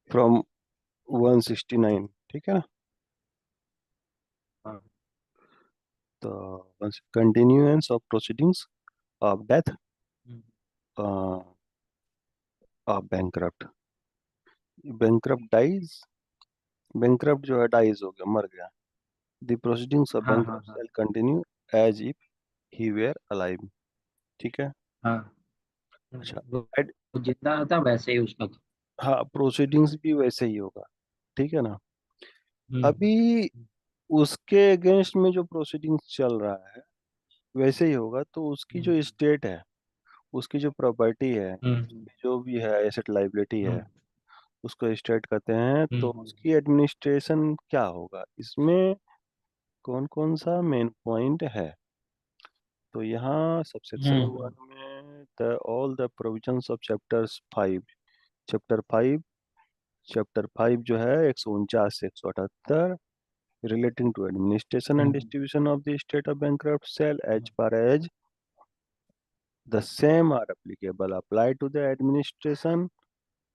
From 169, ठीक है ना। हाँ। तो continuance of proceedings of death hmm. Of bankrupt. Bankrupt dies, bankrupt जो है डाइज हो गया, मर गया। द प्रोसीडिंग्स ऑफ हाँ हाँ बैंकरप्ट हाँ shall continue as if he were alive, ठीक है। हाँ। अच्छा, वो एड, वो जिंदा था वैसे ही उसका था। हाँ प्रोसीडिंग्स भी वैसे ही होगा, ठीक है ना। हम्म अभी उसके अगेंस्ट में जो प्रोसीडिंग्स चल रहा है वैसे ही होगा, तो उसकी हम्म जो स्टेट है, उसकी जो प्रॉपर्टी है, हम्म जो भी है एसेट लाइबिलिटी है, हम्म उसको स्टेट कहते हैं। तो हम्म उसकी एडमिनिस्ट्रेशन क्या होगा इसमें, कौन कौन सा मेन पॉइंट है। तो यहाँ सबसेक्शन हम्म 1 में the all the provisions of chapter 5, chapter 5, chapter 5 जो है 149 से 178, relating to administration and hmm distribution of the estate of bankrupt shall as far as the same are applicable apply to the administration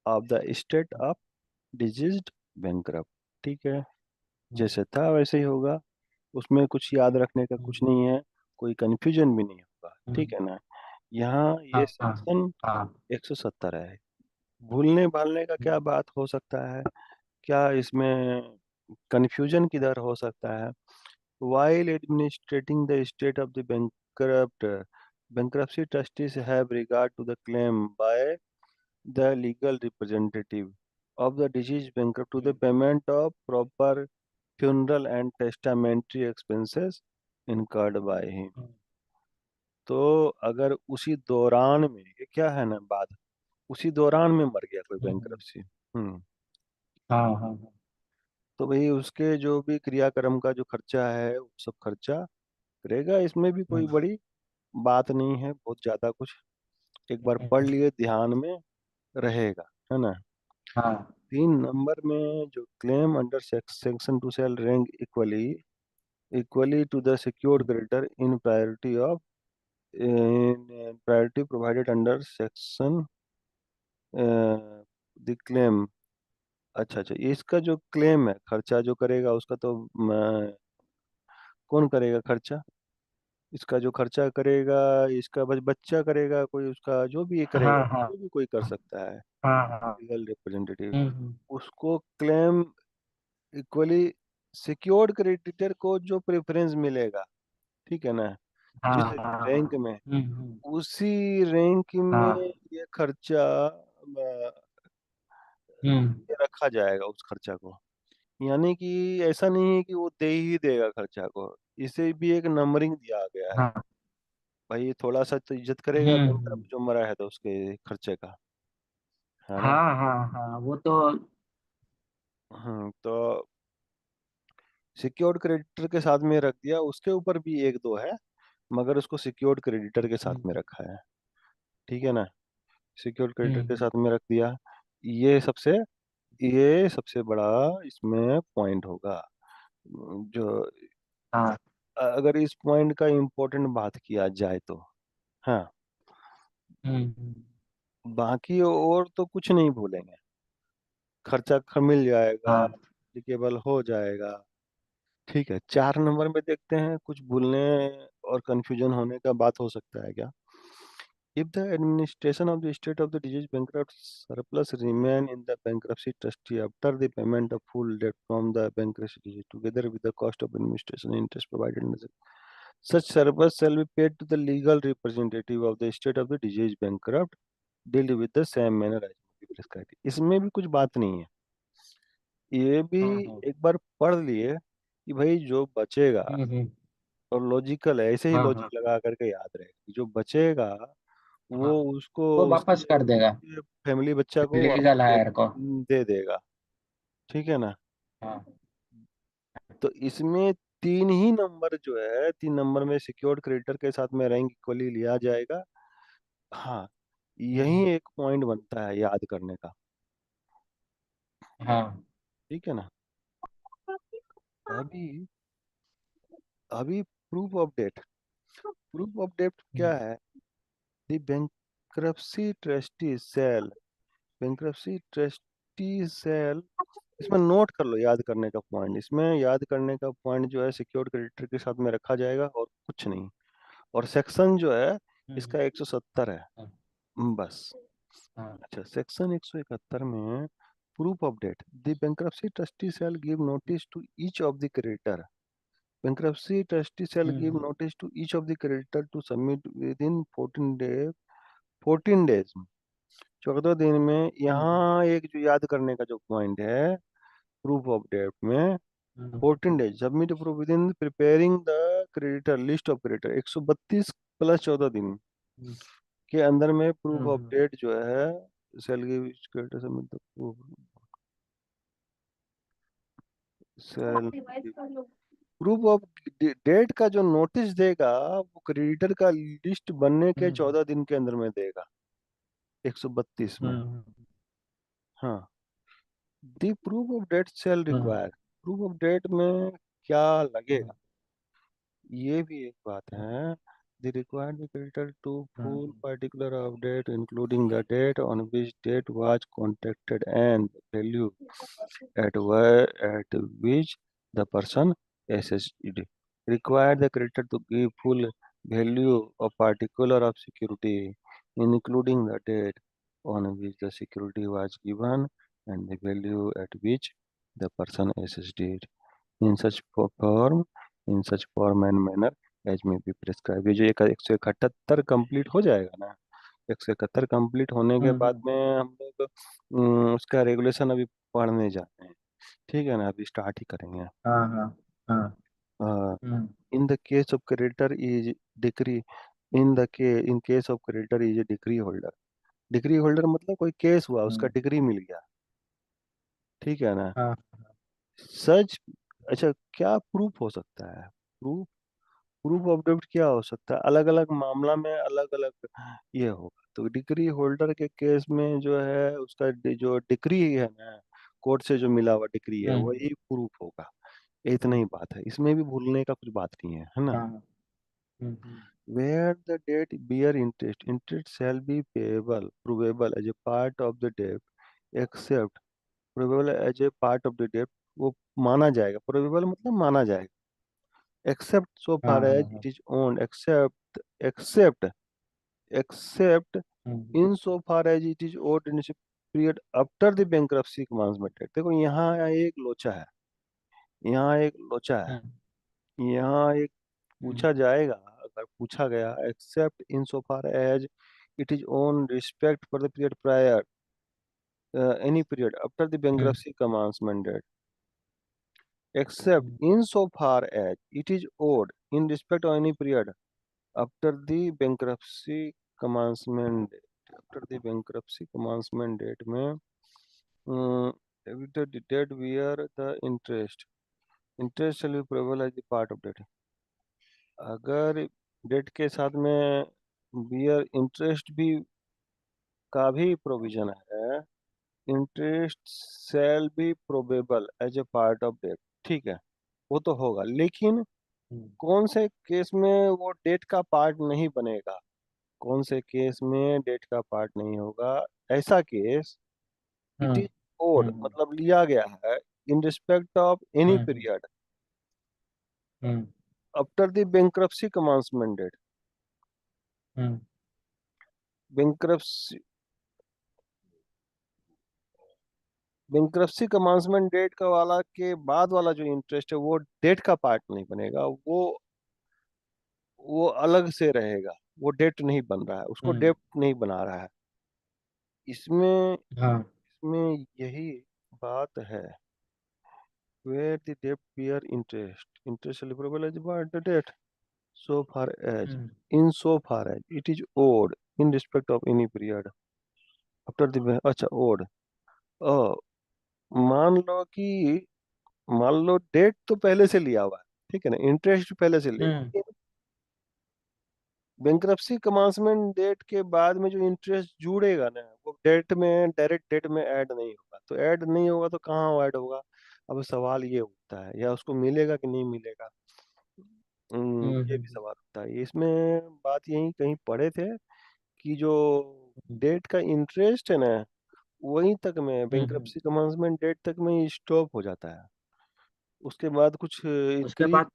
of the estate of deceased bankrupt, ठीक है। जैसे था वैसे ही होगा, उसमें कुछ याद रखने का कुछ नहीं है, कोई कंफ्यूजन भी नहीं होगा, ठीक हम्म, है ना। यहाँ ये हाँ हाँ सेक्शन हाँ। 170 है। भूलने भालने का क्या बात हो सकता है, क्या इसमें कंफ्यूजन किधर हो सकता है। While administrating the estate of the bankrupt, bankruptcy trustees have regard to the claim by the legal representative of the deceased bankrupt to the hmm, payment of proper funeral and testamentary expenses incurred by him। हम्म, तो अगर उसी दौरान में, ये क्या है ना बात, उसी दौरान में मर गया कोई हम्म, बैंक्रप्सी, हाँ हाँ तो भाई उसके जो भी क्रियाक्रम का जो खर्चा है वो सब खर्चा करेगा। इसमें भी कोई हाँ बड़ी बात नहीं है, बहुत ज्यादा कुछ, एक बार पढ़ हम्म, लिए ध्यान में रहेगा, है ना। हाँ 3 नंबर में जो claim under section 2 shall rank equally equally to the secured creditor in priority of in priority provided under section the claim. अच्छा अच्छा, इसका जो क्लेम है, खर्चा जो करेगा उसका तो कौन करेगा खर्चा, इसका जो खर्चा करेगा, इसका बच्चा करेगा कोई, उसका जो भी ये हाँ करेगा, हाँ जो भी कोई कर सकता है हाँ हाँ। लीगल रिप्रेजेंटेटिव, हम्म, उसको क्लेम इक्वली सिक्योर्ड क्रेडिटर को जो प्रेफरेंस मिलेगा, ठीक है ना, हाँ जिस रैंक हाँ। में, हम्म, उसी रैंक में हाँ। ये खर्चा हम्म, ये रखा जाएगा उस खर्चा को। यानी कि ऐसा नहीं है कि वो दे ही देगा खर्चा को, इसे भी एक नंबरिंग दिया गया है। हाँ। भाई ये थोड़ा सा तो इज्जत करेगा बैंक हम्म, जो मरा है तो उसके खर्चे का, है ना। हाँ हाँ हाँ वो तो। तो सिक्योर्ड क्रेडिटर के साथ में रख दिया, उसके ऊपर भी एक दो है, मगर उसको सिक्योर्ड क्रेडिटर के साथ में हम्म रखा है, ठीक है ना। सिक्योर्ड क्रेडिटर के हम्म, साथ में रख दिया, ये सबसे ये सबसे बड़ा इसमें पॉइंट होगा। जो हाँ। अगर इस पॉइंट का इम्पोर्टेंट बात किया जाए तो, हाँ, हम्म, बाकी और तो कुछ नहीं भूलेंगे, खर्चा मिल जाएगा, हाँ। एप्लीकेबल हो जाएगा, ठीक है। 4 नंबर में देखते हैं, कुछ भूलने और कंफ्यूजन होने का बात हो सकता है क्या। If the administration of the estate of the deceased bankrupt surplus remain in the bankruptcy trustee after the payment of full debt from the bankruptcy deceased, together with the cost of administration interest provided under such surplus shall be paid to the legal representative of the estate of the deceased bankrupt, deal with the same manner as may be prescribed। इसमें भी कुछ बात नहीं है, ये भी हाँ। एक बार पढ़ लिए कि भाई जो बचेगा, हम्म, और लॉजिकल है, ऐसे ही हाँ लॉजिक हाँ लगा करके याद रहेगा कि जो बचेगा हाँ। वो उसको वो वापस उसके कर देगा उसके फैमिली बच्चा को वापस लीगल हायर को। दे देगा, ठीक है ना। हाँ। तो इसमें 3 ही नंबर जो है, 3 नंबर में सिक्योर्ड क्रेडिटर के साथ में रैंक इक्वली लिया जाएगा। हाँ, यही हम्म, एक पॉइंट बनता है याद करने का, हाँ। ठीक है ना। अभी अभी प्रूफ ऑफ डेट क्या हम्म, है। The bankruptcy trustee shall, bankruptcy trust trustee shall, इसमें नोट कर लो याद करने का पॉइंट, इसमें याद करने का पॉइंट जो है सिक्योर्ड क्रेडिटर के साथ में रखा जाएगा और कुछ नहीं। और सेक्शन जो है हम्म, इसका 170 है हाँ बस। हाँ अच्छा, सेक्शन 171 में proof of debt, the bankruptcy trustee shall give notice to each of the creditor, bankruptcy trustee shall give hmm, notice to each of the creditor to submit within 14 days, 14 दिन में। हम्म, यहाँ एक जो याद करने का जो पॉइंट है प्रूफ ऑफ डेट में, हम्म, 14 days submit proof with in preparing the creditor list of creditor, 132 plus 14 दिन हम्म, के अंदर में प्रूफ ऑफ हम्म, डेट जो है shall give each creditor submit the proof of debt का जो नोटिस देगा वो क्रेडिटर का लिस्ट बनने के हम्म, 14 दिन के अंदर में देगा, 132 में। हम्म, हाँ, the proof of debt sale hmm, require, proof of debt में क्या हम्म, लगेगा, ये भी एक बात है। The required the creditor to full hmm, particular of debt including the date on which debt was contracted and value at which the person assessed, require the creditor to give full value of particular of security, including the date on which the security was given and the value at which the person assessed it, in such form, in such form and manner as may be prescribed। ये जो 171 complete हो जाएगा ना, 171 complete होने के बाद हम्म, में हम लोग उसका रेगुलेशन अभी पढ़ने जाते हैं। ठीक है ना, अभी स्टार्ट ही करेंगे। हाँ हाँ हाँ, हम्म, in the case of creditor is decree, in case of creditor is a decree holder, decree holder मतलब कोई केस हुआ उसका हम्म, डिग्री मिल गया, ठीक है ना। हाँ सच, अच्छा, क्या प्रूफ हो सकता है, प्रूफ, प्रूफ ऑफ डेब्ट क्या हो सकता है, अलग अलग मामला में अलग अलग ये होगा। तो डिग्री होल्डर के केस में जो है उसका जो डिग्री है ना, कोर्ट से जो मिला हुआ डिग्री है हम्म, वही प्रूफ होगा। इतना हम्म, ही बात है, इसमें भी भूलने का कुछ बात नहीं है ना। हाँ Where the debt bear interest, interest shall be payable, provable as a part of the debt, except provable as a part of the debt, वो माना जाएगा, probable मतलब माना जाएगा, except so हाँ far as हाँ हाँ, it is owned, except except hmm, in so far as it is owed in a period after the bankruptcy commencement date। देखो यहाँ एक लोचा है, यहाँ एक लोचा है, हम्म, यहाँ एक हम्म, पूछा जाएगा, अगर पूछा गया except in so far as it is on respect for the period prior, any period after the hmm, bankruptcy commencement date, except hmm, in so far as it is owed in respect of any period after the bankruptcy commencement date, after the bankruptcy commencement date में the date where the interest shall be payable as the part of debt, अगर date के साथ में beer interest भी का भी provision है, interest shall be probable as a part of debt, ठीक है, वो तो होगा, लेकिन हम्म, कौन से केस में वो डेट का पार्ट नहीं बनेगा, कौन से केस में डेट का पार्ट नहीं होगा, ऐसा case, it hmm, is owed हम्म, मतलब लिया गया है in respect of any hmm, period hmm, after the bankruptcy commencement date, hmm, bankruptcy, bankruptcy commencement date का वाला के बाद वाला जो इंटरेस्ट है वो डेट का पार्ट नहीं बनेगा, वो अलग से रहेगा, वो डेट नहीं बन रहा है, उसको हम्म, डेट नहीं बना रहा है। इसमें हाँ, इसमें यही बात है, where the debt bear interest celebrable as part the debt, so far as, hmm, in so far as it is owed in respect of any period after the, अच्छा owed, अ, मान लो कि, मान लो डेट तो पहले से लिया हुआ है, ठीक है ना, इंटरेस्ट पहले से ले, हम्म, बैंक्रप्सी कमांसमेंट डेट के बाद में जो इंटरेस्ट जुड़ेगा ना वो डेट में, डायरेक्ट डेट में ऐड नहीं होगा, तो ऐड नहीं होगा तो कहाँ ऐड होगा। अब सवाल ये उठता है, या उसको मिलेगा कि नहीं मिलेगा, ये भी हम्म, सवाल उठता है। इसमें बात यही कहीं पढ़े थे कि जो डेट का इंटरेस्ट है ना वहीं तक में हम्म। बैंक्रप्सी कमेंसमेंट डेट तक में ही स्टॉप हो जाता है। उसके बाद कुछ उसके इंक्रीज, बाद।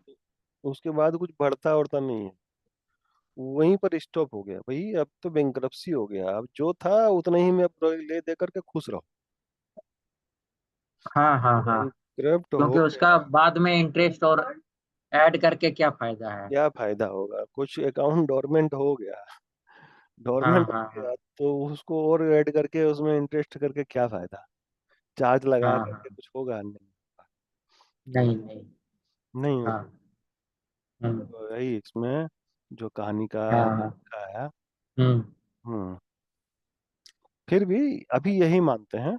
उसके बाद कुछ बढ़ता उड़ता नहीं है, वहीं पर स्टॉप हो गया भाई। अब तो बैंक्रप्सी हो गया, अब जो था उतना ही में अब ले दे करके खुश रहो। हाँ हाँ हाँ। बैंक्रप्ट हो क्योंकि गया, उसका बाद में इंटरेस्ट और ऐड करके क्या फायदा है। क्या फायदा होगा? कुछ अकाउंट डोरमेंट हो गया, हाँ डोरमेंट हो हाँ गया, हाँ तो उसको और ऐड करके उसमें इंटरेस्ट करके क्या फायदा? चार्ज लगा हाँ करके हाँ। कुछ होगा नहीं? नहीं नहीं। नहीं हाँ। होगा। हम्म। तो यही इसमें जो कहानी का हाँ हाँ। लिखा है। हम्म। हम्म। फिर भी अभी यही मानते हैं,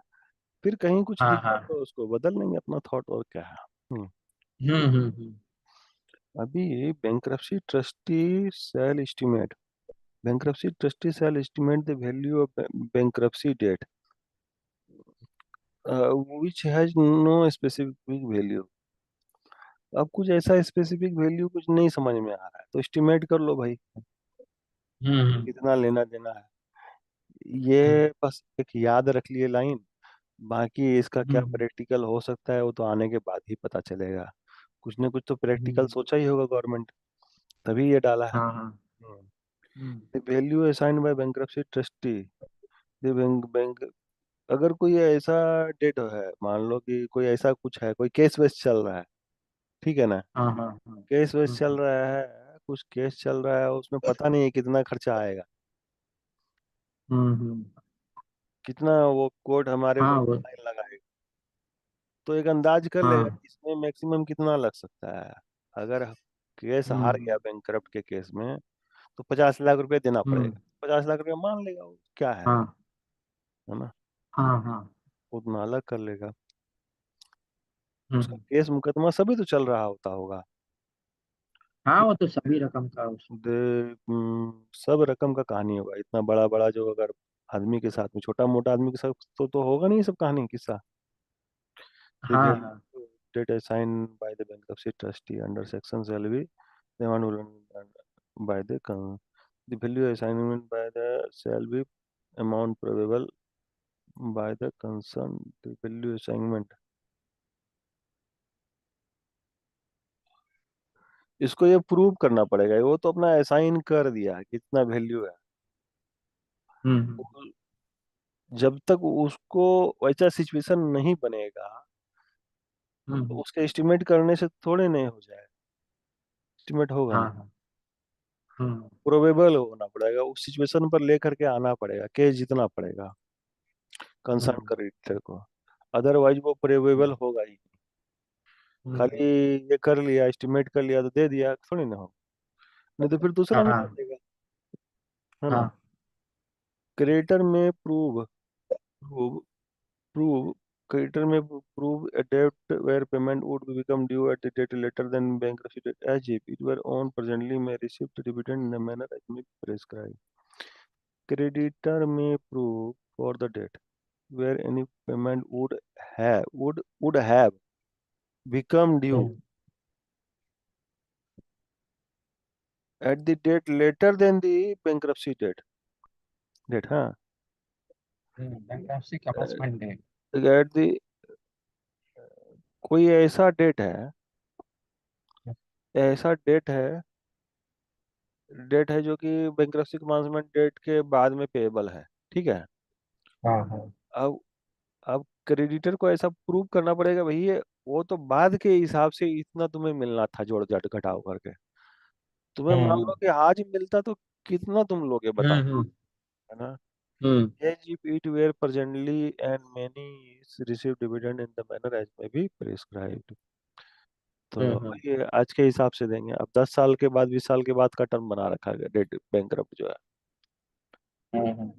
फिर कहीं कुछ हाँ दिखा हाँ। तो उसको बदल लेंगे अपना थॉट, और क्या है। हम्म। अभी bankruptcy trustee shall estimate, bankruptcy trustee shall estimate the value of bankruptcy debt, which has no specific value। अब कुछ ऐसा स्पेसिफिक वैल्यू कुछ नहीं समझ में आ रहा है, तो एस्टिमेट कर लो भाई, हम्म। कितना लेना देना है। हम्म। ये बस एक याद रख लिए लाइन, बाकी इसका क्या हम्म। प्रैक्टिकल हो सकता है वो तो आने के बाद ही पता चलेगा। कुछ न कुछ तो प्रैक्टिकल हम्म। सोचा ही होगा गवर्नमेंट, तभी ये डाला है। हाँ हाँ। हम्म। The value assigned by bankruptcy trustee, the bank bank अगर कोई ऐसा डेट है, मान लो कि कोई ऐसा कुछ है, कोई केस वेस चल रहा है, ठीक है ना? हाँ हाँ हाँ। केस वेस चल हम्म। रहा है, कुछ केस चल रहा है, उसमें पता नहीं है कितना खर्चा आएगा, हम्म। कितना वो कोर्ट हमारे हाँ ऊपर वो। फाइन लगाएगा। तो एक अंदाज कर लेगा हाँ। कि इसमें मैक्सिमम कितना लग सकता है। अगर केस हार गया हम्म। बैंकरप्ट के केस में, तो 50 लाख रुपए देना हम्म। पड़ेगा। 50 लाख रुपए मान लेगा वो, क्या हाँ है ना? हाँ हाँ। उतना अलग कर लेगा। उसका हम्म। केस मुकदमा सभी तो चल रहा होता होगा। हाँ वो तो सभी रकम का उस। सब रकम का कहानी होगा, इतना बड़ा बड़ा जो अगर आदमी के साथ में, छोटा मोटा आदमी के साथ तो होगा नहीं सब कहानी किस्सा। The हाँ value हाँ। that assigned by the bankruptcy trustee under section shall be the amount by the the value assignment by the shall be amount probable by the concern, the value assignment। इसको ये prove करना पड़ेगा, वो तो अपना assign कर दिया कितना वैल्यू है। हम्म। जब तक उसको वैसा सिचुएशन नहीं बनेगा, तो हम्म। उसके एस्टिमेट करने से थोड़े नहीं हो जाए, एस्टिमेट होगा हाँ नहीं। हाँ। हम्म। प्रोबेबल होना पड़ेगा, उस सिचुएशन पर लेकर के आना पड़ेगा, केस जीतना पड़ेगा कंसर्न हम्म। क्रेडिटर को। अदरवाइज वो प्रोबेबल होगा ही नहीं। हम्म। खाली ये कर लिया, एस्टिमेट कर लिया तो दे दिया, थोड़ी ना हो। नहीं तो फिर दूसरा मिला हाँ देगा, है ना? हाँ। क्रेडिटर में prove prove creditor may prove a debt where payment would become due at the date later than bankruptcy date, as if it were on presently may receive the dividend in a manner as may be prescribed। Creditor may prove for the date where any payment would have become due hmm. at the date later than the bankruptcy date, हाँ। Bankruptcy commencement date. at the कोई ऐसा date है जो कि bankruptcy commencement date के बाद में payable है, ठीक है। हाँ हाँ। अब अब क्रेडिटर को ऐसा प्रूव करना पड़ेगा भैया, वो तो बाद के हिसाब से इतना तुम्हें मिलना था, जोड़ जाट घटाव करके। तुम्हें मान लो हम्म। कि आज मिलता तो कितना तुम लोगे बताओ, हम्म। है ना? हम्म। As if it were presently and many receive dividend in the manner as may be prescribed। तो हम्म। ये आज के हिसाब से देंगे। अब 10 साल के बाद, 20 साल के बाद का टर्म बना रखा है डेट बैंकरप्ट जो है। हम्म।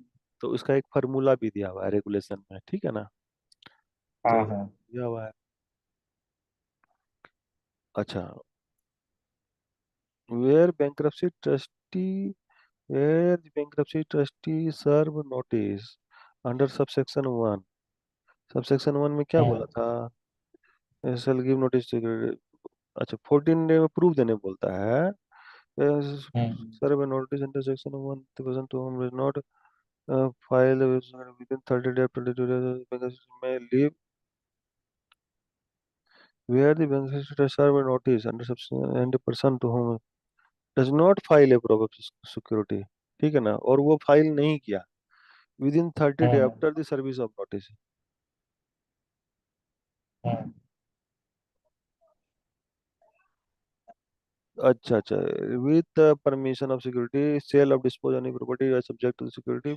तो उसका एक फार्मूला भी दिया हुआ है रेगुलेशन में, ठीक है ना? तो हाँ हाँ। दिया हुआ है। अच्छा, where bankruptcy trustee where the bankruptcy trustee serve notice under subsection 1। Subsection 1 में क्या बोला हम्म। था? Shall give notice. अच्छा, 14 डे में प्रूफ देने बोलता है। हम्म। Serve notice under section 1 not file within 30 days, 22 days, bank may leave where the bank should serve a notice under subsection and the person to whom does not file a proof of security, ठीक है ना, और वो file नहीं किया within 30 day hmm after the service of notice. हम्म अच्छा अच्छा, with permission of security sale of dispose any property subject to security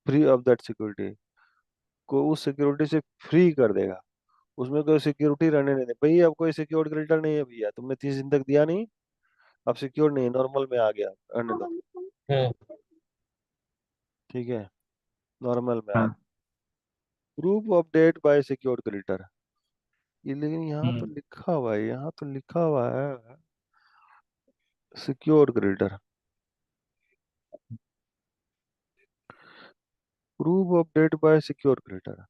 free of that security, को उस सिक्योरिटी से फ्री कर देगा, उसमें कोई सिक्योरिटी रहने नहीं दे भैया, अब कोई सिक्योर्ड क्रेडिटर नहीं है भैया, तुमने 30 दिन तक दिया नहीं, अब सिक्योर नहीं है, नॉर्मल में आ गया, रहने दो, हम्म ठीक है, नॉर्मल में आ हाँ गया। Proof of debt by secured creditor, ये लेकिन यहाँ तो हम्म लिखा हुआ है, यहाँ तो लिखा हुआ है secured creditor, proof of debt by secure creditor,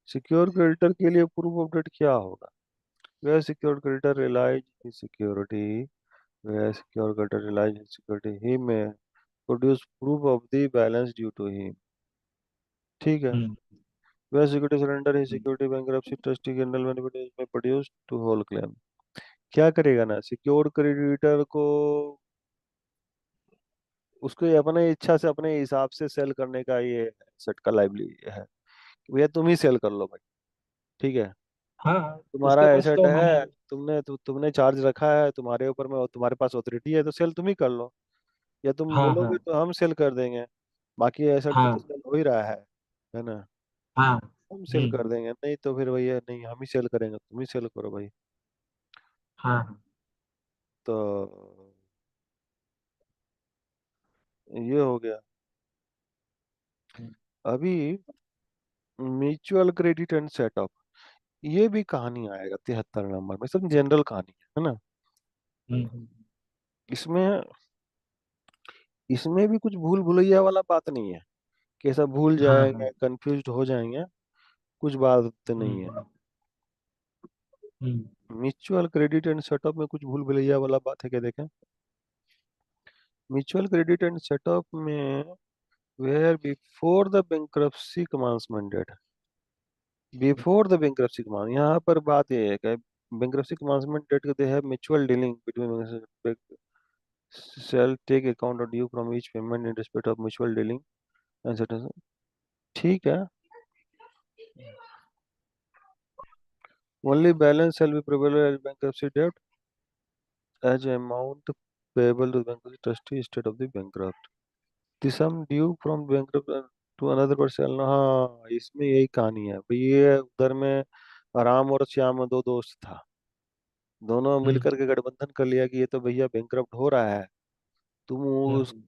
secure creditor के लिए प्रूफ ऑफ डेट क्या होगा, वह secure creditor realise in security, वह secure creditor realise in security ही में produce proof of the balance due to him, ठीक है, हम्म वह सिक्योरिटी सरेंडर ही हम्म security bankruptcy trustee general benefit में प्रोड्यूस टू होल क्लेम, क्या करेगा ना सिक्योर क्रेडिटर को, उसको ये अपने इच्छा से अपने हिसाब से सेल करने का ये सेट का लाइबिलिटी है, भैया तुम ही सेल कर लो भाई, ठीक है, हाँ हाँ, तुम्हारा उसके पास एसेट तो मनी। है, तुमने चार्ज रखा है, तुम्हारे ऊपर में, तुम्हारे पास ऑथोरिटी है, तो सेल तुम ही कर लो, या तुम हाँ बोलोगे हाँ तो हम सेल कर देंगे, बाकी एसेट पे तो हाँ सेल हो ही रहा है ना, हाँ हम सेल हम्म कर देंगे, नहीं तो फिर भैया नहीं हम ही सेल करेंगे, तुम ही सेल करो भाई। हाँ तो ये हो गया। हम्म अभी म्यूचुअल क्रेडिट एंड सेटअप, ये भी कहानी आएगा 73 नंबर में, सब जनरल कहानी है ना, हम्म इसमें इसमें भी कुछ भूल भुलैया वाला बात नहीं है, कि सब भूल हाँ जाएंगे हाँ कंफ्यूज हो जाएंगे, कुछ बात नहीं है। हम्म हम्म म्यूचुअल क्रेडिट एंड सेटअप में कुछ भूल भुलैया वाला बात है क्या, देखें, म्यूचुअल क्रेडिट एंड सेटअप में where before the bankruptcy commencement date, before the bankruptcy commence, यहाँ पर बात ये है कि बैंक्रप्सी कमांसमेंट डेट के they have mutual dealing between shall take account of due from each payment in respect of mutual dealing and certain, ठीक है, only balance shall be payable as bankruptcy debt as amount payable to the bankruptcy trustee instead of the bankrupt, the sum due from bankrupt to another person shall, हाँ इसमें यही कहानी है भाई, ये उधर में राम और श्याम दो दोस्त था, दोनों हम्म मिलकर के गठबंधन कर लिया कि ये तो भैया बैंकरप्ट हो रहा है, तुम उस हम्म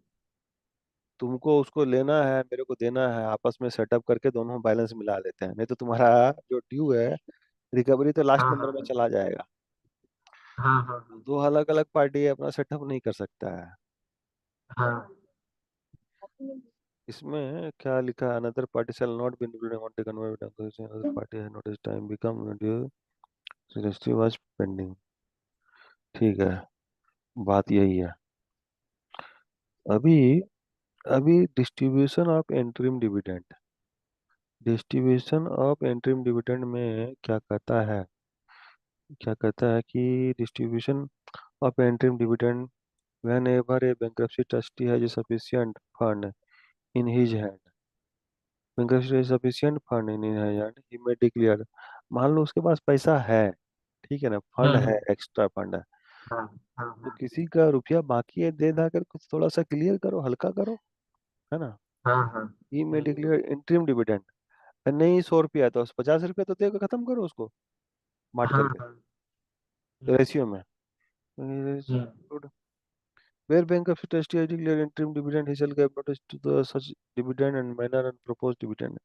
तुमको उसको लेना है, मेरे को देना है, आपस में सेटअप करके दोनों बैलेंस मिला लेते हैं, नहीं तो तुम्हारा जो ड्यू है रिकवरी तो लास्ट हाँ नंबर में हाँ चला जाएगा, हाँ हाँ हाँ दो अलग अलग पार्टी अपना सेटअप नहीं कर सकता है। हाँ इसमें क्या लिखा है, another party shall not be included want to convert another party has notice time become due registry was pending, ठीक है, बात यही है। अभी अभी distribution of interim dividend, distribution of interim dividend में क्या कहता है, क्या कहता है कि distribution of interim dividend whenever a bankruptcy trustee has a sufficient fund in his hand, bankruptcy has sufficient fund in his hand, he may declare, मान लो उसके पास पैसा है, ठीक है ना, फंड है, हम्म एक्स्ट्रा फंड है, हाँ हाँ तो हाँ किसी का रुपया बाकी है, दे दा कर कुछ थोड़ा सा क्लियर करो, हल्का करो, है ना, हाँ हाँ ही मे डिक्लेयर इंटरिम डिविडेंड, नहीं 100 रुपया है तो 50 रुपया तो देकर खत्म करो उसको, बांट हाँ करके हाँ रेशियो में, हम्म where bankruptcy trustee has declared interim dividend, he shall give notice to the such dividend and manner and proposed dividend,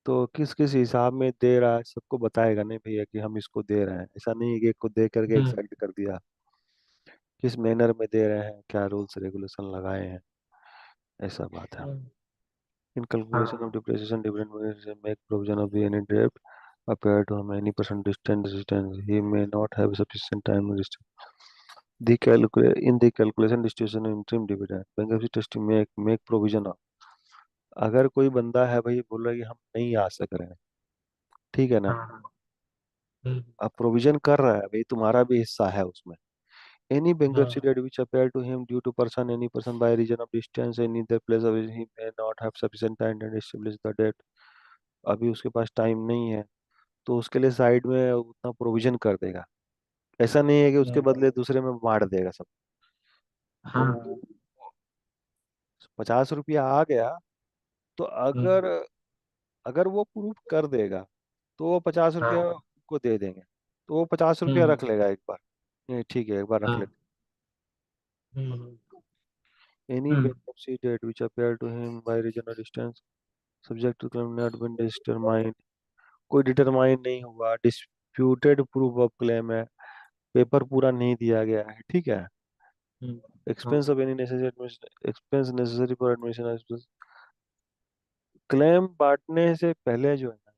तो किस किस हिसाब में दे रहा है सबको बताएगा, नहीं भैया कि हम इसको दे रहे हैं, ऐसा नहीं है कि एक को दे करके एक हम्म साइड कर दिया, किस मैनर में दे रहे हैं, क्या रूल्स रेगुलेशन लगाए हैं, ऐसा बात है। हम्म, इन कैलकुलेशन ऑफ हाँ depreciation dividend make provision of any डेब्ट appear to him any percent distance he may not have sufficient time In the calculation distribution of interim dividend, bankruptcy trustee make provision of, अगर कोई बंदा है भाई बोल रहा है कि हम नहीं आ सक रहे हैं, ठीक है ना, हाँ हाँ। हम्म, अब प्रोविजन कर रहा है भाई, तुम्हारा भी हिस्सा है उसमें। Any bankruptcy हाँ। debt which appear to him due to any person by reason of distance in either place of he may not have sufficient time to establish the debt, अभी उसके पास टाइम नहीं है, तो उसके लिए साइड में उतना प्रोविजन कर देगा। ऐसा नहीं है कि उसके हम्म, बदले दूसरे में बांट देगा सब। वो हाँ। 50 रुपया आ गया, तो हम्म, अगर अगर वो प्रूफ कर देगा तो वो 50 रुपया हाँ। को दे देंगे, तो वो 50 रुपया हम्म, रख लेगा एक बार। नहीं ठीक है, एक बार रख हाँ। लेते। हम्म, any hmm, bankruptcy debt which appear to him by reason of distance subject to claim not been determined, कोई डिटरमाइन नहीं हुआ, डिस्प्यूटेड प्रूफ ऑफ क्लेम है, पेपर पूरा नहीं दिया गया है, ठीक है, हम्म, एक्सपेंस हाँ of any necessary expense necessary for admission, claim बांटने से पहले जो है ना,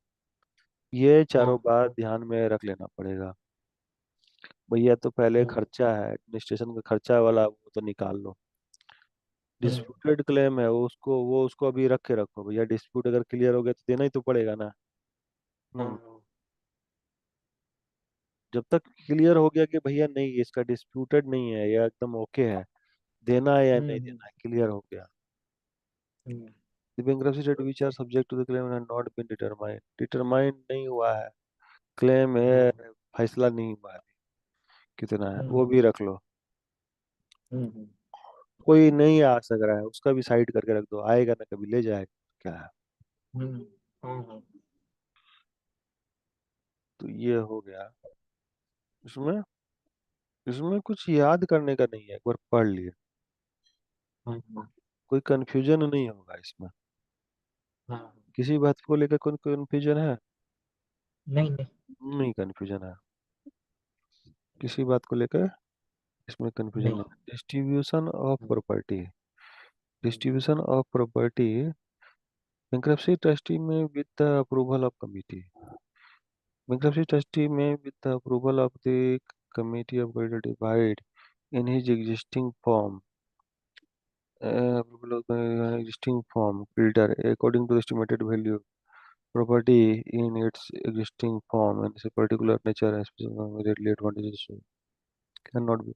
ये चारों हाँ। बात ध्यान में रख लेना पड़ेगा। भैया तो पहले हम्म, खर्चा है, एडमिनिस्ट्रेशन का खर्चा वाला वो तो निकाल लो। हम्म, डिस्प्यूटेड क्लेम है वो उसको अभी रख के रखो भैया, डिस्प्यूट अगर क्लियर हो गया तो देना ही तो पड़ेगा ना। हम्म। हाँ। जब तक क्लियर हो गया कि भैया नहीं इसका डिस्प्यूटेड नहीं है या एकदम ओके है, देना है या नहीं हम्म, देना है, क्लियर हो गया। हम्म, The bankruptcy debt which are subject to the claim have not been determined, determine नहीं हुआ है, क्लेम है, हाँ। फैसला नहीं हुआ है, कितना है वो हम्म, भी रख लो। हम्म, कोई नहीं आ सक रहा है उसका भी साइड करके रख दो, आएगा ना कभी ले जाएगा, क्या है। हम्म, हाँ। तो ये हो गया। इसमें इसमें कुछ याद करने का नहीं है, एक बार पढ़ लिए, हाँ हाँ। कोई कंफ्यूजन नहीं होगा इसमें। हाँ। किसी बात को लेकर कोई कंफ्यूजन है? नहीं नहीं। नहीं कंफ्यूजन है किसी बात को लेकर, इसमें कंफ्यूजन नहीं। नहीं। Distribution of hmm, property, hmm, distribution of property, bankruptcy trustee may with the approval of committee, bankruptcy trustee may with the approval of the committee of creditors divide in his existing form, approval of the existing form creditor according to the estimated value property in its existing form and its particular nature as immediately advantages cannot be।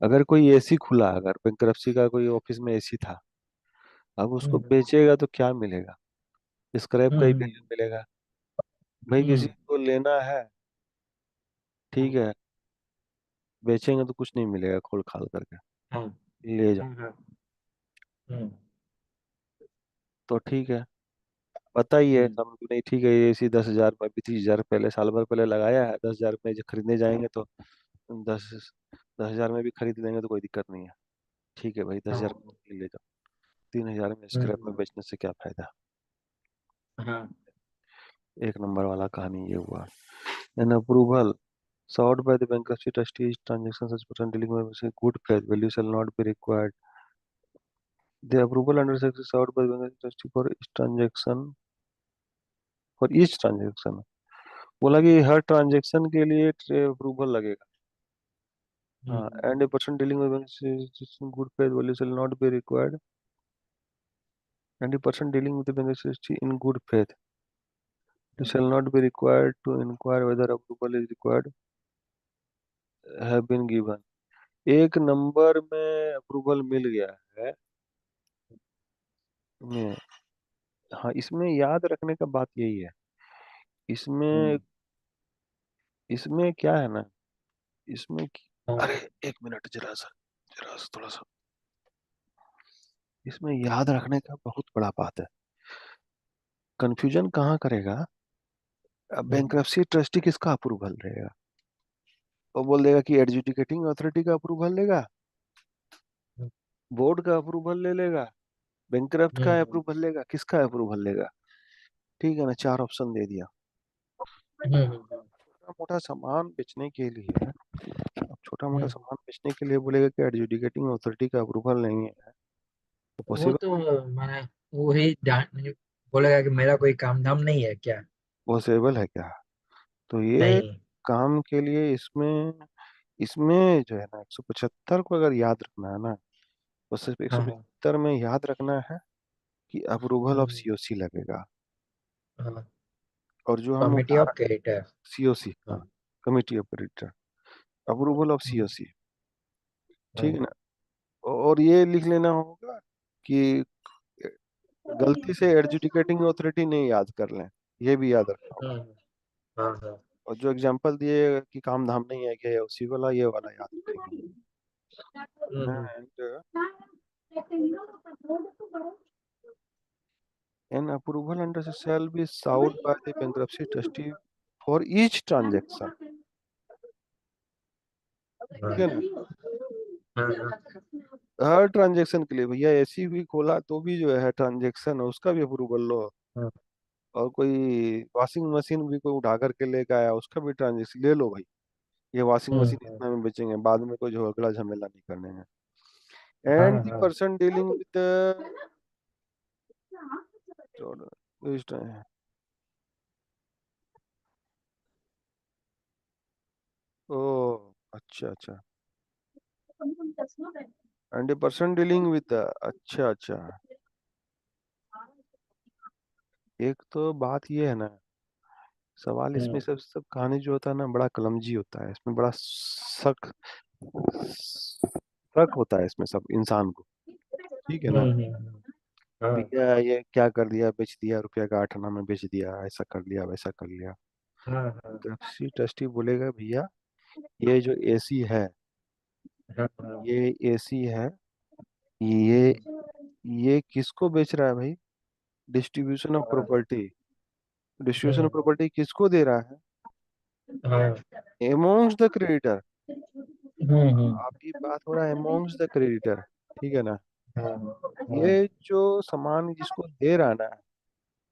अगर कोई AC खुला, अगर bankruptcy का कोई office में AC था, अब उसको हम्म, बेचेगा तो क्या मिलेगा? स्क्रैप का ही हम्म, वैल्यू मिलेगा। भाई किसी हम्म, को लेना है, हाँ ठीक है, बेचेंगे तो कुछ नहीं मिलेगा, खोल खाल करके हाँ ले जाओ। हाँ हाँ। हम्म, तो ठीक है, पता ही है हम्म, सब नहीं, ठीक है ये इसी 10,000 में भी 30,000 पहले साल भर पहले लगाया है, 10,000 में जो खरीदने जाएंगे तो 10,000 में भी खरीद लेंगे तो कोई दिक्कत नहीं है। ठीक है भाई, 10,000 हाँ। में ले जाओ, 3,000 में स्क्रैप में हम्म, बेचने से क्या फायदा। हाँ। एक नंबर वाला कहानी ये हुआ। An approval sought by the bankruptcy trustees transactions as person dealing with good faith value shall not be required. The approval under section sought by the bankruptcy trustee for each transaction, बोला कि हर transaction के लिए approval लगेगा। हाँ, हम्म, and a person dealing with good faith value shall not be required, and a person dealing with beneficiary in good faith shall not be required to inquire whether approval is required have been given। एक number में approval मिल गया है तुम्हें। हाँ, इसमें याद रखने का बात यही है। इसमें हम्म, इसमें क्या है ना, हाँ। अरे एक मिनट, जरा सा थोड़ा सा, इसमें याद रखने का बहुत बड़ा बात है। कंफ्यूजन कहाँ करेगा? अब हम्म, बैंक्रप्सी ट्रस्टी किसका अप्रूवल रहेगा? वो बोल देगा कि एडजुडिकेटिंग अथॉरिटी का अप्रूवल लेगा, बोर्ड का अप्रूवल ले लेगा, बैंक्रप्ट का हम्म, अप्रूवल लेगा, किसका अप्रूवल लेगा? ठीक है ना, चार ऑप्शन दे दिया। हम्म, छोटा मोटा सामान बेचने के लिए, अब छोटा मोटा हम्म। सामान बेचने के लिए बोलेगा कि एडजुडिकेटिंग अथॉरिटी का अप्रूवल नहीं है, तो वो पॉसिबल तो मैंने वही ध्यान बोलेगा कि मेरा कोई काम धाम नहीं है क्या। पॉसिबल है क्या? तो ये नहीं। काम के लिए इसमें इसमें जो है ना 175 को अगर याद रखना है ना, तो सिर्फ हाँ हाँ 175 में याद रखना है कि अप्रूवल ऑफ हम्म, सीओसी लगेगा। हाँ। और जो हम कमिटी उदाहरण, ऑफ क्रेडिटर। सीओसी, हाँ, हाँ committee of creditor, approval of hmm, COC, ठीक हाँ है ना। और ये लिख लेना होगा कि गलती से एडजुडिकेटिंग अथॉरिटी नहीं याद कर लें, ये भी याद रखना होगा। हम्म, हाँ हाँ और जो एग्जांपल दिए कि काम धाम नहीं है, क्या है उसी वाला, ये वाला याद रखेंगे। हम्म, and an approval under the shall be sought by the bankruptcy trustee for each transaction, ठीक है ना। हाँ हाँ हर ट्रांजेक्शन के लिए भैया, ऐसी भी खोला तो भी जो है ट्रांजेक्शन है उसका भी अप्रूवल लो। हाँ और कोई वॉशिंग मशीन भी कोई उठा करके लेके आया, उसका भी ट्रांजेक्शन ले लो भाई। ये वॉशिंग मशीन हाँ इतना में बेचेंगे, बाद में कोई झगड़ा झमेला नहीं करने हैं। हाँ एंड द हाँ पर्सन डीलिंग विद ओ, अच्छा अच्छा। And the person dealing with, अच्छा अच्छा। एक तो बात ये है ना, सवाल इसमें हम्म, सब सब कहानी जो होता है ना, बड़ा कलमजी होता है, इसमें बड़ा शक शक होता है इसमें सब इंसान को, ठीक है ना। हाँ भैया ये क्या कर दिया, बेच दिया, रुपया का 8 आना में बेच दिया, ऐसा कर लिया वैसा कर लिया। हाँ हाँ टैक्सी ट्रस्टी बोलेगा भैया ये जो एसी है, हाँ हाँ ये एसी है, ये हम्म, ये किसको बेच रहा है भाई, डिस्ट्रीब्यूशन ऑफ हाँ property, distribution of hmm, property किसको दे रहा है, हाँ एमोंग्स द क्रेडिटर। हम्म, आपकी बात हो रहा है एमोंग्स द क्रेडिटर, ठीक है ना। हाँ हाँ ये जो सामान जिसको दे रहा है ना, हाँ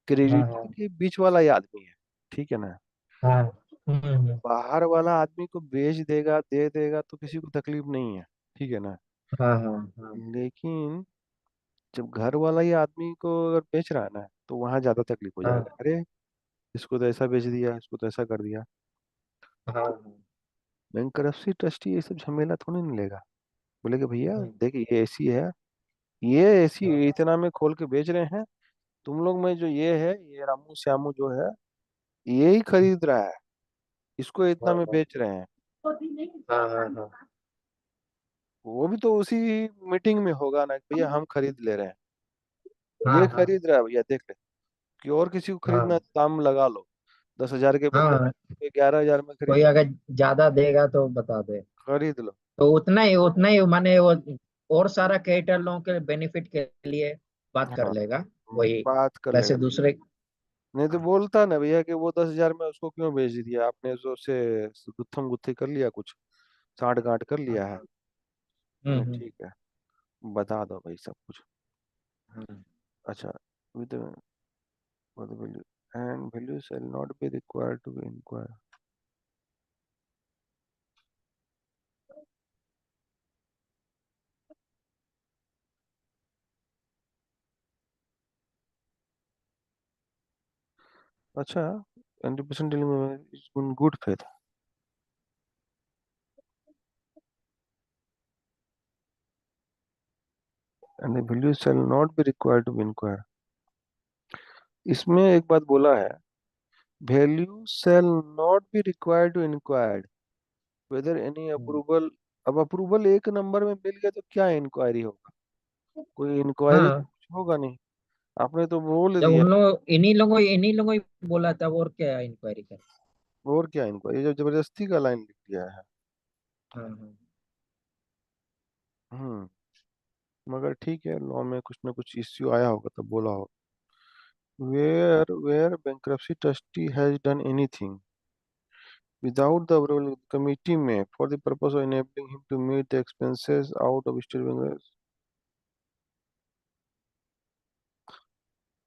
क्रेडिटर हाँ के बीच वाला ही आदमी है, ठीक है ना। हाँ बाहर वाला आदमी को बेच देगा, दे देगा तो किसी को तकलीफ नहीं है, ठीक है ना। हाँ हाँ हाँ लेकिन जब घर वाला ही आदमी को अगर बेच रहा है ना, तो वहां ज्यादा तकलीफ हो हाँ जाएगा। अरे इसको तो ऐसा बेच दिया, इसको तो ऐसा कर दिया। हाँ तो बैंकरप्सी ट्रस्टी ये सब झमेला थोड़ी नहीं लेगा। बोलेगा भैया देखिए ये एसी है, ये एसी इतना में खोल के बेच रहे हैं, तुम लोग में जो ये है, ये रामू श्यामू जो है, ये ही खरीद रहा है, इसको इतना में बेच रहे हैं। हाँ हाँ हाँ वो भी तो उसी मीटिंग में होगा ना कि भैया हम खरीद ले रहे हैं, ये हाँ हाँ खरीद रहा है भैया देख ले, कि और किसी को खरीदना है हाँ तो दाम लगा लो, 10,000 के बदले हाँ। 11,000 में कोई खरीदना, अगर ज्यादा देगा तो बता दे। खरीद लो। तो उतना ही माने वो और सारा क्रिएटर लोगों के बेनिफिट के लिए बात कर हाँ, लेगा वही। बात कर लेगा। वैसे दूसरे। नहीं तो बोलता ना भैया कि वो 10,000 में उसको क्यों बेच दिया आपने, जो से गुत्थम गुत्थी कर लिया, कुछ साठ गांठ कर हाँ लिया है। हाँ हम्म, ठीक है, बता दो भाई सब कुछ। हम्म, अच्छा, with value and value shall not be required to be inquire. अच्छा, 20% dealing is in good faith and value shall not be required to be inquire. इसमें एक बात बोला है, value shall not be required to inquired whether any hmm. Approval. अब approval एक number में मिल गया तो क्या इंक्वायरी होगा, कोई इंक्वायरी तो हाँ कुछ होगा नहीं। आपने तो बोल जब दिया। उन लोग इन्हीं लोगों ही बोला था और क्या इंक्वायरी कर। और क्या इंक्वायरी, जब जबरदस्ती का लाइन लिख दिया है। हाँ हाँ हम्म, मगर ठीक है, लॉ में कुछ ना कुछ इश्यू आया होगा तो बोला होगा। Where bankruptcy trustee has done anything without the approval of the committee may for the purpose of enabling him to meet the expenses out of state bankruptcy,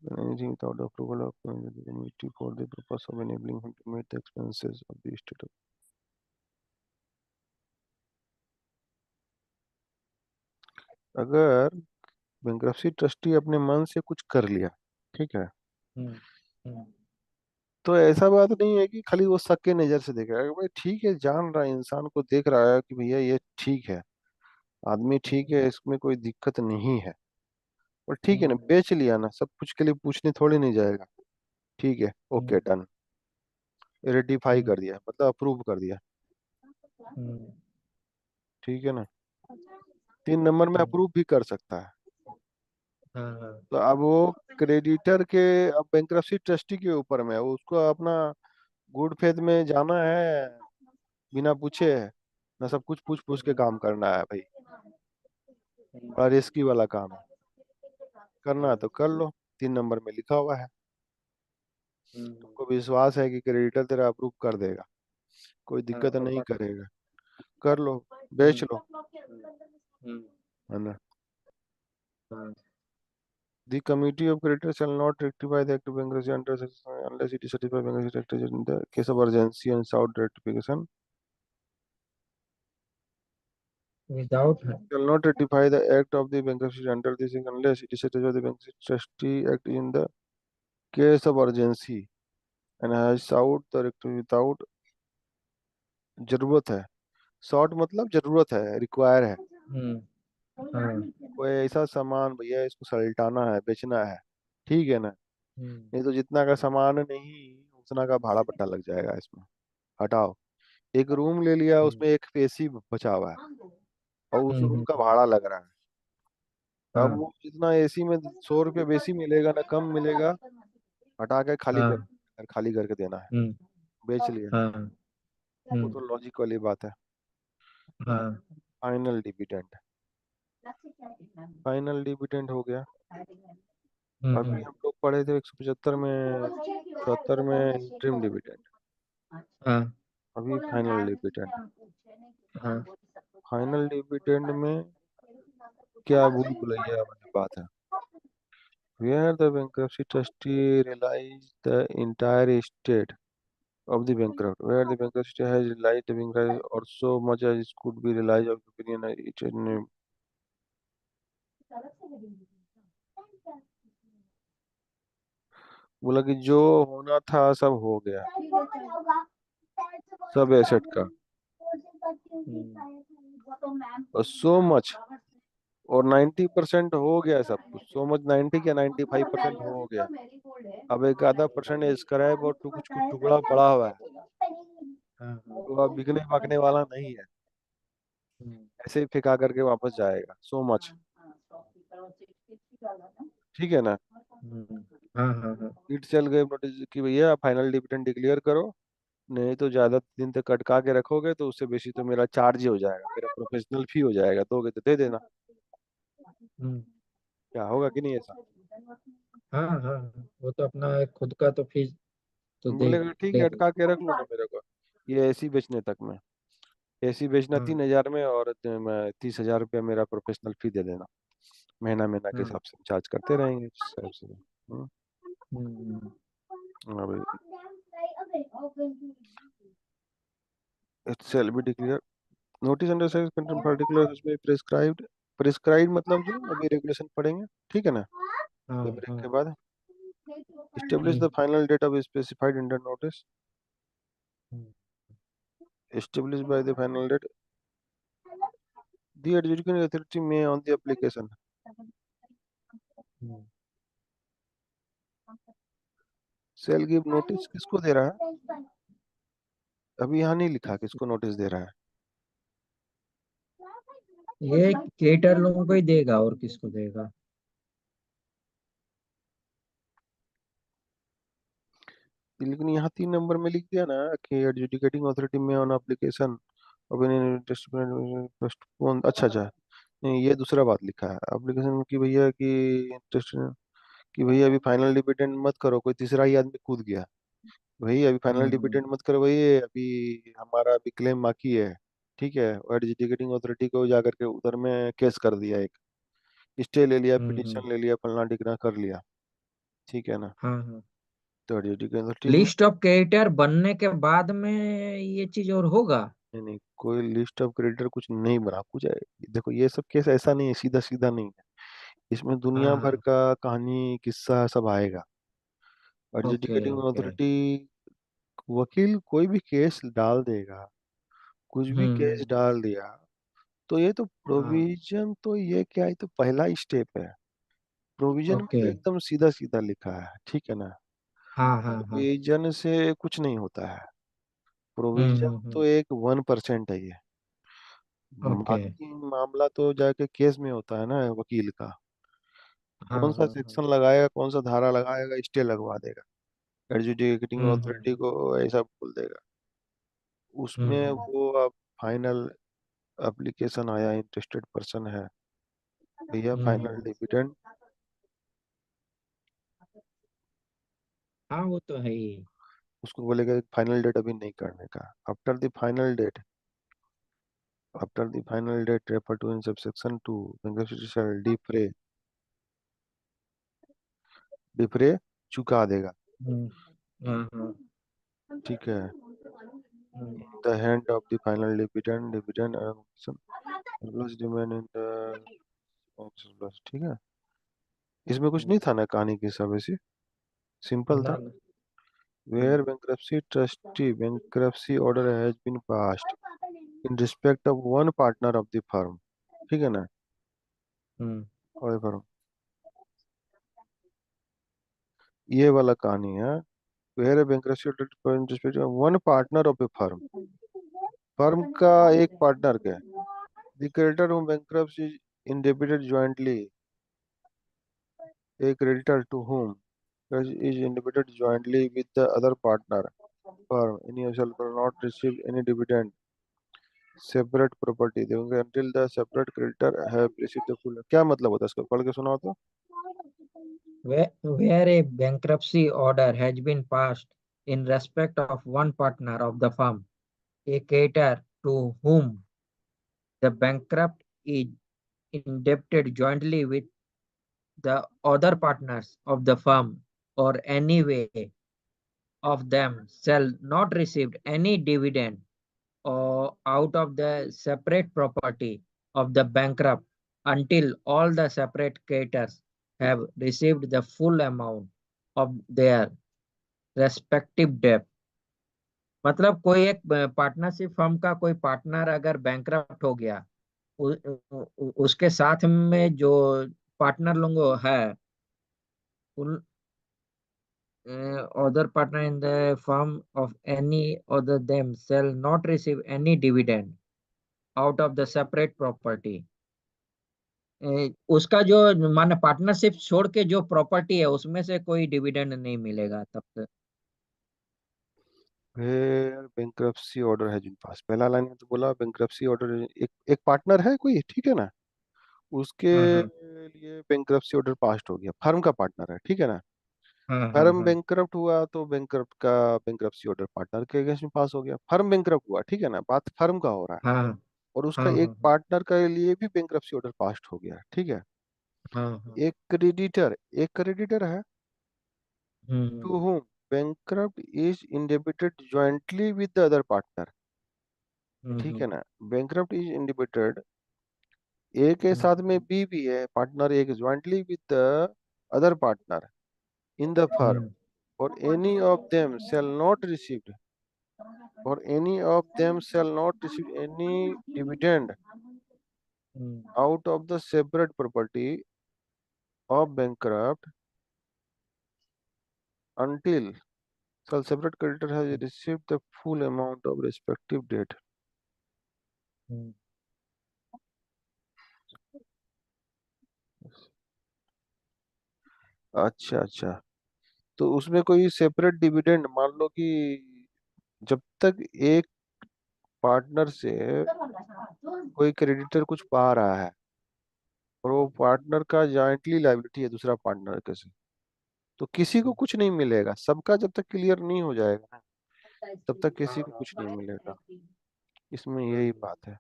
anything without the approval of the committee for the purpose of enabling him to meet the expenses of the state। अगर bankruptcy trustee अपने मन से कुछ कर लिया, ठीक है, हम्म, हम्म, तो ऐसा बात नहीं है कि खाली वो शक के नजर से देख रहा है, भाई ठीक है, जान रहा है, इंसान को देख रहा है कि भैया ये ठीक है, आदमी ठीक है, इसमें कोई दिक्कत नहीं है, और ठीक है ना, हम्म, बेच लिया ना, सब कुछ के लिए पूछने थोड़ी नहीं जाएगा। ठीक है, ओके, हम्म, डन, रेटिफाई हम्म, कर दिया, मतलब अप्रूव कर दिया। हम्म, ठीक है ना, 3 नंबर में हम्म, अप्रूव भी कर सकता है। हाँ, हाँ, तो अब वो क्रेडिटर के, अब बैंक्रप्सी ट्रस्टी के ऊपर में है, वो उसको अपना गुड फेथ में जाना है, बिना पूछे है ना, सब कुछ पूछ पूछ के हम्म, काम करना है भाई, हम्म, बड़ा रिस्की वाला काम है। करना है हाँ, तो कर लो, 3 नंबर में लिखा हुआ है, हम्म, तुमको विश्वास है कि क्रेडिटर तेरा अप्रूव कर देगा, कोई हाँ, दिक्कत तो नहीं कर लो। करेगा, कर लो, बेच हम्म, लो, हम्म, है ना। हाँ, The committee of creditors shall not rectify the act of bankruptcy under section unless it is certified bankruptcy rectification in the case of urgency and sought rectification. Without है। Shall not ratify the act of the bankruptcy under this unless it is certified the bankruptcy trustee act in the case of urgency and has sought the rectification without जरूरत है। Short मतलब जरूरत है, require है, हम्म, हाँ, कोई ऐसा सामान भैया इसको सलटाना है, बेचना है, ठीक है ना, हम्म, नहीं तो जितना का सामान नहीं उतना का भाड़ा पट्टा लग जाएगा इसमें, हटाओ। एक रूम ले लिया, हम्म, उसमें एक एसी बचा हुआ है, और उस रूम हम्म, का भाड़ा लग रहा है, अब हाँ, वो जितना एसी में 100 रुपये बेसी मिलेगा ना कम मिलेगा, हटा के हाँ, खाली करके देना है, हम्म, बेच लिया। हाँ, वो हम्म, तो लॉजिक वाली बात है। हाँ, फाइनल डिविडेंड, फाइनल डिविडेंड हो गया। अभी हम्म, हम लोग पढ़े थे 175 में, 74 में इंटरिम डिविडेंड, हाँ, अभी फाइनल डिविडेंड। हाँ, फाइनल डिविडेंड में क्या भूल भुलैया वाली बात है, where the bankruptcy trustee realized the entire estate of the bankrupt, where the bankruptcy has realized the bankrupt or so much as it could be realized of the opinion it बोला कि जो होना था सब हो गया, सब एसेट का, और सो मच, और 90% हो गया सब कुछ, सो मच 90 क्या 95% हो गया। अब एक आधा परसेंट स्क्रैप और कुछ कुछ टुकड़ा पड़ा हुआ है, हाँ, तो अब बिकने बाकने वाला नहीं है, हम्म, ऐसे ही फेंका करके वापस जाएगा, सो मच। ठीक है ना, हम्म, हाँ, हाँ, हाँ, इट चल गए नोटिस कि भैया फाइनल डिविडेंड डिक्लेयर करो, नहीं तो ज्यादा दिन तक अटका के रखोगे तो उससे बेसी तो मेरा चार्ज ही हो जाएगा, मेरा प्रोफेशनल फी हो जाएगा, दोगे तो दे देना। हम्म, क्या होगा कि नहीं ऐसा? हाँ, हाँ, हाँ, वो तो अपना एक खुद का तो फीस तो दे बोलेगा ठीक है, देगा। अटका के रख लो ना मेरे को, ये एसी बेचने तक में, एसी बेचना हाँ, 3,000 में, और 30,000 रुपया मेरा प्रोफेशनल फी दे देना, महीना महीना के हाँ, हिसाब से चार्ज करते रहेंगे इस हिसाब से। हम्म, हाँ भाई, it shall be declare, notice under section contain particular उसमें प्रिस्क्राइब्ड, प्रिस्क्राइब मतलब जो अभी रेगुलेशन पढ़ेंगे, ठीक है ना, हाँ, ये ब्रेक हाँ, के बाद। Establish hmm, the final date of specified in the notice. Hmm, Established by the final date. The adjudicating authority may on the application. Hmm. Shall give notice किसको दे रहा है? अभी यहाँ नहीं लिखा किसको नोटिस दे रहा है। ये क्रिएटर लोगों को ही देगा और किसको देगा। लेकिन यहाँ 3 नंबर में लिख दिया ना कि एडजुडिकेटिंग अथॉरिटी में ऑन एप्लीकेशन पोस्टपोन, अच्छा अच्छा, नहीं ये दूसरा बात लिखा है एप्लीकेशन की भैया की इंटरेस्ट, कि भैया अभी फाइनल डिविडेंड मत करो, कोई तीसरा ही आदमी कूद गया, भाई अभी फाइनल हम्म, डिविडेंड मत करो भाई, अभी हमारा अभी क्लेम बाकी है। ठीक है, और एडजुडिकेटिंग अथॉरिटी को जाकर के उधर में केस कर दिया, एक स्टे ले लिया, हम्म, पिटीशन ले लिया, फलना टिकना कर लिया, ठीक है ना, हाँ, हाँ। तो एडजुडिकेटिंग अथॉरिटी में, लिस्ट ऑफ क्रिएटर बनने के बाद में ये चीज और होगा। नहीं नहीं, कोई लिस्ट ऑफ क्रेडिटर कुछ नहीं बना, कुछ है, देखो ये सब केस ऐसा नहीं है, सीधा सीधा नहीं है, इसमें दुनिया हाँ, भर हाँ, का कहानी किस्सा सब आएगा। Okay, adjudicating okay. अथॉरिटी वकील कोई भी केस डाल देगा, कुछ भी केस हम्म। डाल दिया, तो ये तो हाँ। प्रोविजन, तो ये क्या है, तो पहला स्टेप है। प्रोविजन में ओके। तो एकदम सीधा सीधा लिखा है, ठीक है ना। हाँ हाँ हाँ। प्रोविजन से कुछ नहीं होता है। प्रोविजन तो हम्म। एक 1% है ये। ओके। बाकी मामला तो जाके केस में होता है ना वकील का। हाँ कौन सा हाँ हाँ। सेक्शन लगाएगा, कौन सा धारा लगाएगा, स्टे लगवा देगा, एडजुडिकेटिंग अथॉरिटी हम्म। को ऐसा बोल देगा। उसमें हम्म। वो अब फाइनल एप्लीकेशन आया, इंटरेस्टेड पर्सन है, भैया फाइनल हम्म। डिविडेंड, हाँ वो तो है ही। उसको बोलेगा फाइनल डेट अभी नहीं करने का। After the final date, after the final date refer to in subsection 2, beneficiary shall defer चुका देगा। हम्म। हाँ हाँ। ठीक है। हम्म। The hand of the final dividend, dividend plus demand in the plus, ठीक है। इसमें कुछ नहीं था ना, कहानी की सब ऐसी सिंपल ना था। ना। Where bankruptcy trustee bankruptcy order has been passed in respect of one partner of the firm, ठीक है ना, हम्म। और फर्म, ये वाला कहानी है। Where bankruptcy order in respect of one partner of a firm, firm का एक पार्टनर के, the creditor who bankruptcy is indebted jointly, a creditor to whom is indebted jointly with the other partner firm in shall not receive any dividend separate property देंगे until the separate creditor have received the full। क्या मतलब होता है इसको, पढ़ के सुनाओ तो। Where a bankruptcy order has been passed in respect of one partner of the firm, a creditor to whom the bankrupt is indebted jointly with the other partners of the firm, or any way of them shall not receive any dividend or out of the separate property of the bankrupt until all the separate creditors have received the full amount of their respective debt। मतलब कोई एक partnership firm का कोई partner अगर bankrupt हो गया, उसके साथ में जो पार्टनर लोग है, उन other partner in the firm of any other them shall not receive any dividend out of the separate property। उसका जो माने पार्टनरशिप छोड़ के जो प्रॉपर्टी है उसमें से कोई डिविडेंड नहीं मिलेगा तब तक। फिर बैंक्रप्सी ऑर्डर है जिन पास, पहला लाइन में तो बोला बैंक्रप्सी ऑर्डर, एक एक पार्टनर है कोई, ठीक है ना, उसके हाँ हाँ लिए बैंक्रप्सी ऑर्डर पास्ड हो गया, फर्म का पार्टनर है, ठीक है ना। हाँ हाँ फर्म हाँ बैंकरप्ट हुआ तो बैंकरप्ट का बैंकरप्सी ऑर्डर पार्टनर के अगेंस्ट में पास हो गया, फर्म बैंकरप्ट हुआ, ठीक है ना, बात फर्म का हो रहा है। हाँ और उसका हाँ एक हाँ पार्टनर के लिए भी बैंकरप्सी ऑर्डर पास्ड हो गया, ठीक है। हाँ हाँ। एक क्रेडिटर है हम्म to whom bankrupt is indebted jointly with the other partner, ठीक है हम्म ना। bankrupt is indebted, ए के हम्म साथ में बी भी है पार्टनर, एक jointly with the other partner in the firm, hmm or any of them shall not receive, or any of them shall not receive any dividend hmm out of the separate property of bankrupt until shall separate creditor has received the full amount of respective debt। हम्म। अच्छा अच्छा, तो उसमें कोई separate dividend, मान लो कि जब तक एक पार्टनर से कोई क्रेडिटर कुछ पा रहा है और वो पार्टनर का जॉइंटली लायबिलिटी है दूसरा पार्टनर के से, तो किसी को कुछ नहीं मिलेगा, सबका जब तक क्लियर नहीं हो जाएगा ना, तब तक किसी को कुछ नहीं मिलेगा। इसमें यही बात है।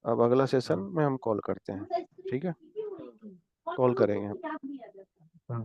अब अगला सेशन हाँ में हम कॉल करते हैं, ठीक है, कॉल करेंगे हम। हाँ।